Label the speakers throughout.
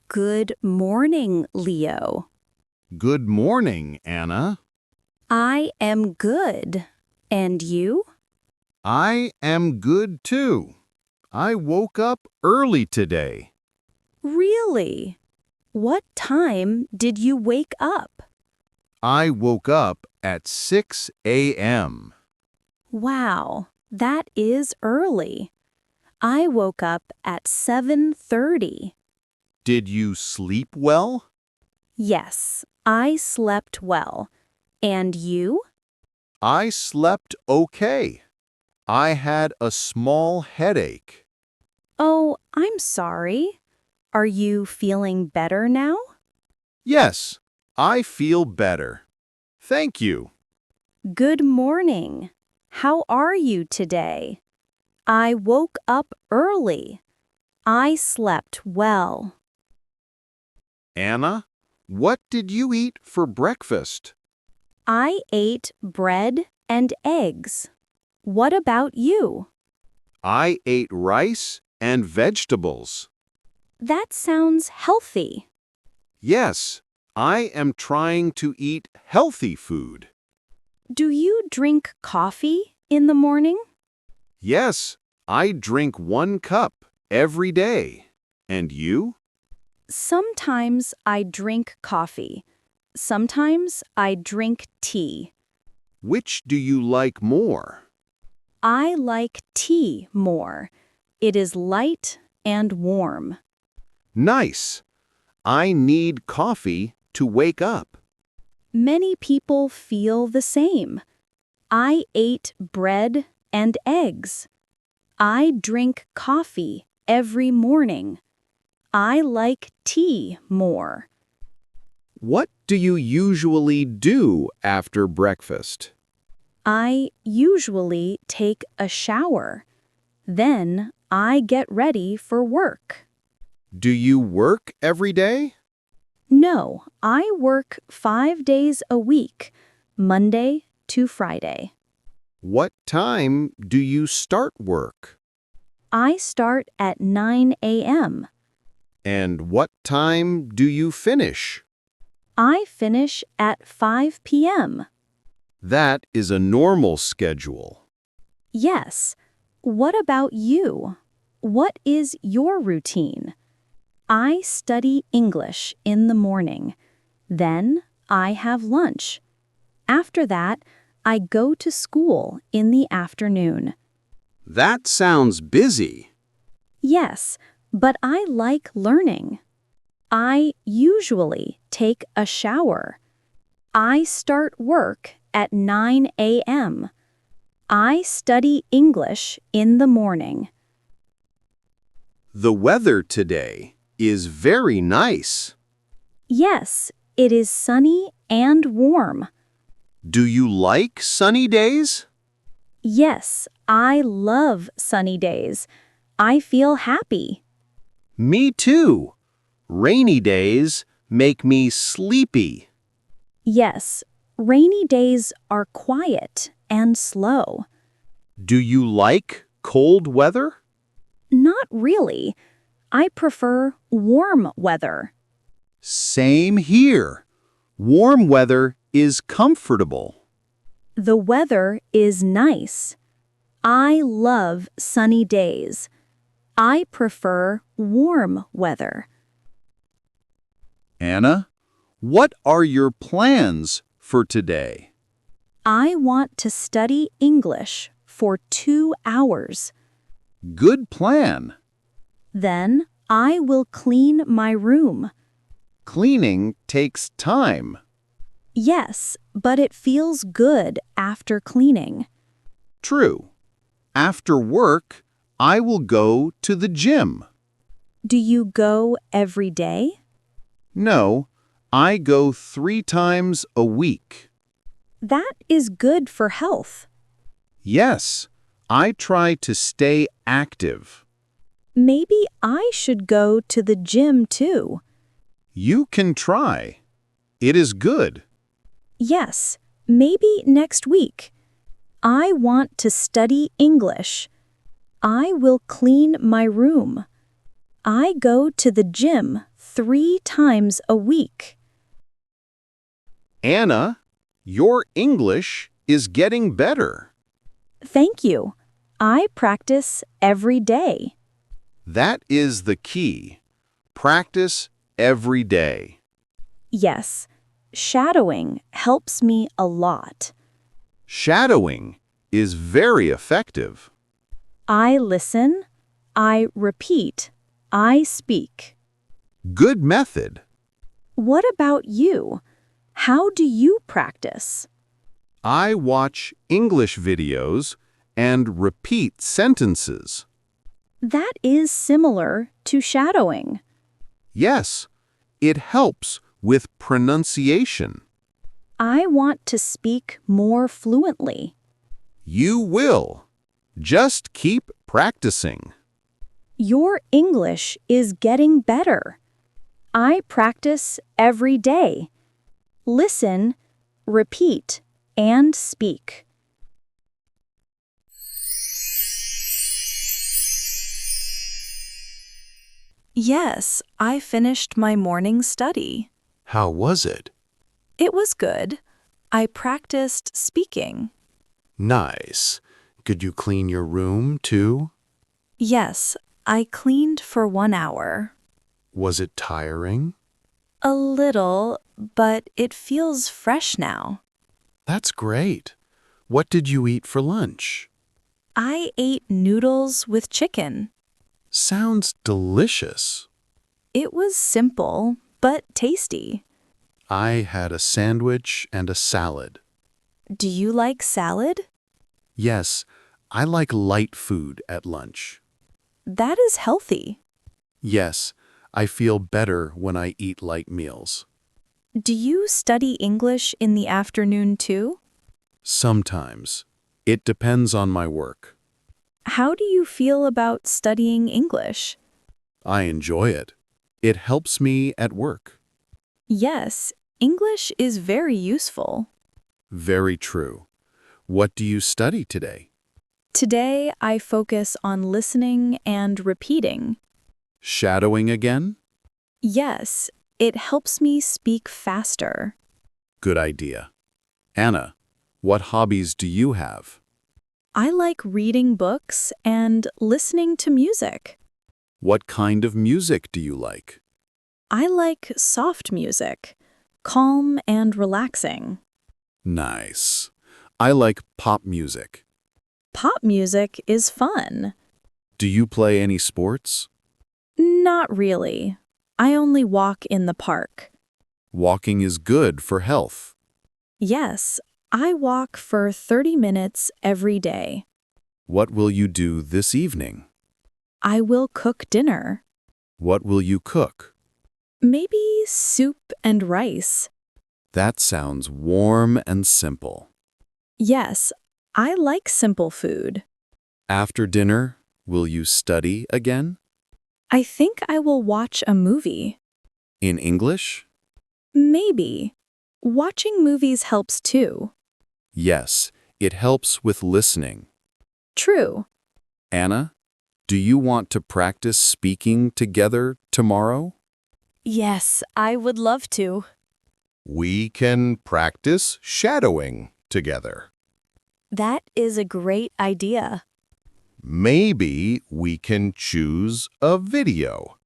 Speaker 1: Good morning, Leo.
Speaker 2: Good morning, Anna.
Speaker 1: I am good. And you?
Speaker 2: I am good too. I woke up early today.
Speaker 1: Really? What time did you wake up?
Speaker 2: I woke up at 6 a.m.
Speaker 1: Wow, that is early. I woke up at 7:30.
Speaker 2: Did you sleep well?
Speaker 1: Yes, I slept well. And you?
Speaker 2: I slept okay. I had a small headache.
Speaker 1: Oh, I'm sorry. Are you feeling better now?
Speaker 2: Yes, I feel better. Thank you.
Speaker 1: Good morning. How are you today? I woke up early. I slept well.
Speaker 2: Anna, what did you eat for breakfast?
Speaker 1: I ate bread and eggs. What about you?
Speaker 2: I ate rice and vegetables.
Speaker 1: That sounds healthy.
Speaker 2: Yes, I am trying to eat healthy food.
Speaker 1: Do you drink coffee in the morning?
Speaker 2: Yes, I drink 1 cup every day. And you?
Speaker 1: Sometimes I drink coffee. Sometimes I drink tea.
Speaker 2: Which do you like more?
Speaker 1: I like tea more. It is light and warm.
Speaker 2: Nice. I need coffee to wake up.
Speaker 1: Many people feel the same. I ate bread and eggs. I drink coffee every morning. I like tea more.
Speaker 2: What do you usually do after breakfast?
Speaker 1: I usually take a shower. Then I get ready for work.
Speaker 2: Do you work every day?
Speaker 1: No, I work 5 days a week, Monday to Friday.
Speaker 2: What time do you start work?
Speaker 1: I start at 9 a.m.
Speaker 2: And what time do you finish?
Speaker 1: I finish at 5 p.m.
Speaker 2: That is a normal schedule.
Speaker 1: Yes. What about you? What is your routine? I study English in the morning. Then I have lunch. After that, I go to school in the afternoon.
Speaker 2: That sounds busy.
Speaker 1: Yes, but I like learning. I usually take a shower. I start work at 9 a.m. I study English in the morning.
Speaker 2: The weather today is very nice.
Speaker 1: Yes, it is sunny and warm.
Speaker 2: Do you like sunny days?
Speaker 1: Yes, I love sunny days. I feel happy.
Speaker 2: Me too. Rainy days make me sleepy.
Speaker 1: Yes, rainy days are quiet and slow.
Speaker 2: Do you like cold weather?
Speaker 1: Not really. I prefer warm weather.
Speaker 2: Same here. Warm weather is comfortable.
Speaker 1: The weather is nice. I love sunny days. I prefer warm weather.
Speaker 2: Anna, what are your plans for today?
Speaker 1: I want to study English for 2 hours.
Speaker 2: Good plan.
Speaker 1: Then I will clean my room.
Speaker 2: Cleaning takes time.
Speaker 1: Yes, but it feels good after cleaning.
Speaker 2: True. After work, I will go to the gym.
Speaker 1: Do you go every day?
Speaker 2: No, I go 3 times a week.
Speaker 1: That is good for health.
Speaker 2: Yes, I try to stay active.
Speaker 1: Maybe I should go to the gym too.
Speaker 2: You can try. It is good.
Speaker 1: Yes, maybe next week. I want to study English. I will clean my room. I go to the gym 3 times a week.
Speaker 2: Anna, your English is getting better.
Speaker 1: Thank you. I practice every day.
Speaker 2: That is the key. Practice every day.
Speaker 1: Yes, shadowing helps me a lot.
Speaker 2: Shadowing is very effective.
Speaker 1: I listen, I repeat, I speak.
Speaker 2: Good method.
Speaker 1: What about you? How do you practice?
Speaker 2: I watch English videos and repeat sentences.
Speaker 1: That is similar to shadowing.
Speaker 2: Yes, it helps with pronunciation.
Speaker 1: I want to speak more fluently.
Speaker 2: You will. Just keep practicing.
Speaker 1: Your English is getting better. I practice every day. Listen, repeat, and speak. Yes, I finished my morning study.
Speaker 2: How was it?
Speaker 1: It was good. I practiced speaking.
Speaker 2: Nice. Could you clean your room too?
Speaker 1: Yes, I cleaned for 1 hour.
Speaker 2: Was it tiring?
Speaker 1: A little, but it feels fresh now.
Speaker 2: That's great. What did you eat for lunch?
Speaker 1: I ate noodles with chicken.
Speaker 2: Sounds delicious.
Speaker 1: It was simple, but tasty.
Speaker 2: I had a sandwich and a salad.
Speaker 1: Do you like salad?
Speaker 2: Yes, I like light food at lunch.
Speaker 1: That is healthy.
Speaker 2: Yes, I feel better when I eat light meals.
Speaker 1: Do you study English in the afternoon too?
Speaker 2: Sometimes. It depends on my work.
Speaker 1: How do you feel about studying English?
Speaker 2: I enjoy it. It helps me at work.
Speaker 1: Yes, English is very useful.
Speaker 2: Very true. What do you study today?
Speaker 1: Today, I focus on listening and repeating.
Speaker 2: Shadowing again?
Speaker 1: Yes, it helps me speak faster.
Speaker 2: Good idea. Anna, what hobbies do you have?
Speaker 1: I like reading books and listening to music.
Speaker 2: What kind of music do you like?
Speaker 1: I like soft music, calm and relaxing.
Speaker 2: Nice. I like pop music.
Speaker 1: Pop music is fun.
Speaker 2: Do you play any sports?
Speaker 1: Not really. I only walk in the park.
Speaker 2: Walking is good for health.
Speaker 1: Yes, I walk for 30 minutes every day.
Speaker 2: What will you do this evening?
Speaker 1: I will cook dinner.
Speaker 2: What will you cook?
Speaker 1: Maybe soup and rice.
Speaker 2: That sounds warm and simple.
Speaker 1: Yes, I like simple food.
Speaker 2: After dinner, will you study again?
Speaker 1: I think I will watch a movie.
Speaker 2: In English?
Speaker 1: Maybe. Watching movies helps too.
Speaker 2: Yes, it helps with listening.
Speaker 1: True.
Speaker 2: Anna, do you want to practice speaking together tomorrow?
Speaker 1: Yes, I would love to.
Speaker 2: We can practice shadowing together.
Speaker 1: That is a great idea.
Speaker 2: Maybe we can choose a video.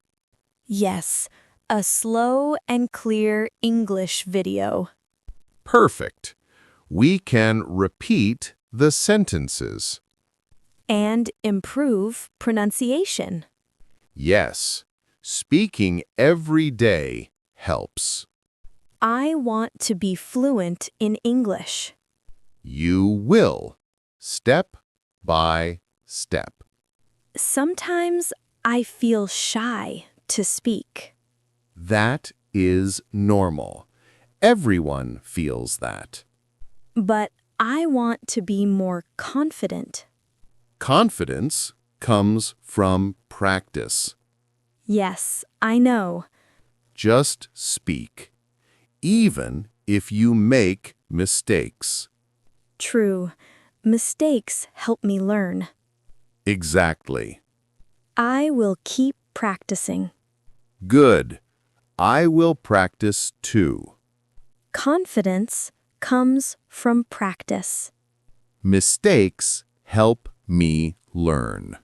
Speaker 1: Yes, a slow and clear English video.
Speaker 2: Perfect. We can repeat the sentences.
Speaker 1: And improve pronunciation.
Speaker 2: Yes, speaking every day helps.
Speaker 1: I want to be fluent in English.
Speaker 2: You will, step by step.
Speaker 1: Sometimes I feel shy to speak.
Speaker 2: That is normal. Everyone feels that.
Speaker 1: But I want to be more confident.
Speaker 2: Confidence comes from practice.
Speaker 1: Yes, I know.
Speaker 2: Just speak, even if you make mistakes.
Speaker 1: True. Mistakes help me learn.
Speaker 2: Exactly.
Speaker 1: I will keep practicing.
Speaker 2: Good. I will practice too.
Speaker 1: Confidence comes from practice.
Speaker 2: Mistakes help me learn.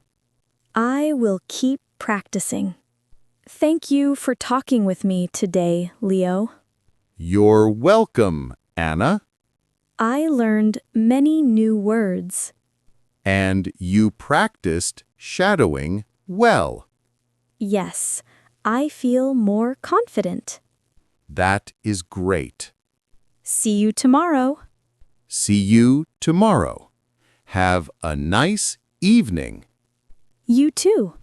Speaker 1: I will keep practicing. Thank you for talking with me today, Leo.
Speaker 2: You're welcome, Anna.
Speaker 1: I learned many new words.
Speaker 2: And you practiced shadowing well.
Speaker 1: Yes, I feel more confident.
Speaker 2: That is great.
Speaker 1: See you tomorrow.
Speaker 2: See you tomorrow. Have a nice evening.
Speaker 1: You too.